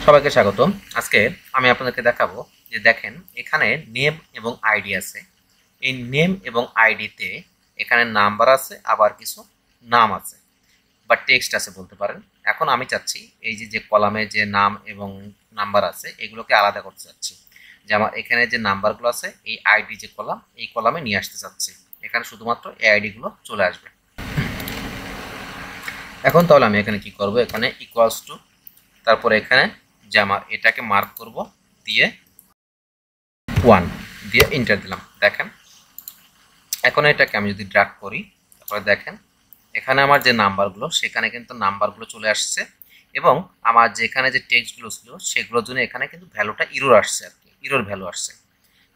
সবাইকে স্বাগতম। আজকে আমি আপনাদেরকে দেখাবো যে দেখেন এখানে নেম এবং আইডি আছে। এই নেম এবং আইডিতে এখানে নাম্বার আছে, আবার কিছু নাম আছে বা টেক্সট আছে বলতে পারেন। এখন আমি চাচ্ছি এই যে কলামে যে নাম এবং নাম্বার আছে এগুলোকে আলাদা করতে চাচ্ছি। যে আমার এখানে যে নাম্বারগুলো আছে এই আইডি যে কলাম, এই কলামে নিয়ে আসতে চাচ্ছি। এখানে শুধুমাত্র এই আইডিগুলো চলে আসবে। এখন তাহলে আমি এখানে কি করব, এখানে ইকুয়ালস টু, তারপরে এখানে যে আমার এটাকে মার্ক করব দিয়ে 1 দিয়ে এন্টার দিলাম। দেখেন এখন এটাকে আমি যদি ড্র্যাগ করি, তারপরে দেখেন এখানে আমার যে নাম্বারগুলো সেখানে কিন্তু নাম্বারগুলো চলে আসছে, এবং আমার যেখানে যে টেক্সটগুলো ছিল সেগুলোর জন্য এখানে কিন্তু ভ্যালুটা ইরর আসছে, আর কি ইরর ভ্যালু আসছে।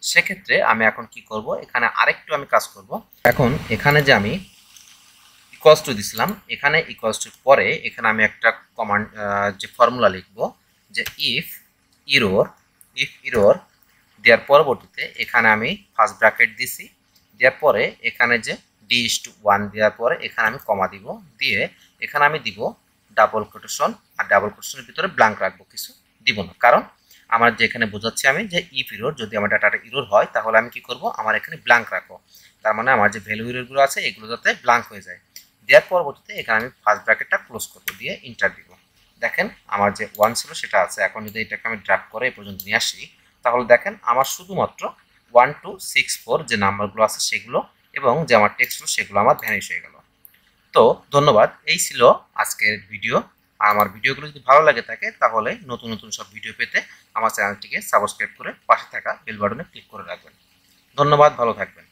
সেক্ষেত্রে আমি এখন কি করব, এখানে আরেকটু আমি কাজ করব। এখন এখানে যে আমি ইকুয়ালস টু দিছিলাম, এখানে ইকুয়ালস টু পরে এখানে আমি একটা কমান্ড যে ফর্মুলা লিখব, যে ইফ ইরর দেওয়ার পরবর্তীতে এখানে আমি ফার্স্ট ব্র্যাকেট দিছি, দেওয়ার পরে এখানে যে d:1 দেওয়ার পরে এখানে আমি কমা দিব, দিয়ে এখানে আমি দিব ডাবল কোটেশন, আর ডাবল কোটেশনের ভিতরে ব্ল্যাঙ্ক রাখবো, কিছু দিব না। কারণ আমার যেখানে বোঝাচ্ছি আমি যে ইফ ইরর, যদি আমার ডাটাটা ইরর হয় তাহলে আমি কি করব, আমার এখানে ব্ল্যাঙ্ক রাখবো। তার মানে আমার যে ভ্যালু ইররগুলো আছে এগুলো যাতে ব্ল্যাঙ্ক হয়ে যায়। দেওয়ার পরবর্তীতে এখানে আমি ফার্স্ট ব্র্যাকেটটা ক্লোজ করবো, দিয়ে ইন্টার দিব। দেখেন আমার যে 1 ছিল সেটা আছে। এখন যদি এটাকে আমি ড্র্যাগ করে এই পর্যন্ত নিয়ে আসি, তাহলে দেখেন আমার শুধুমাত্র 1 2 6 4 যে নাম্বারগুলো আছে সেগুলো এবং যে আমার টেক্সটগুলো সেগুলো আমার ভ্যানিশ হয়ে গেল। তো ধন্যবাদ, এই ছিল আজকের ভিডিও। আমার ভিডিওগুলো যদি ভালো লাগে থাকে তাহলে নতুন নতুন সব ভিডিও পেতে আমার চ্যানেলটিকে সাবস্ক্রাইব করে পাশে থাকা বেল বাটনে ক্লিক করে রাখবেন। ধন্যবাদ, ভালো থাকবেন।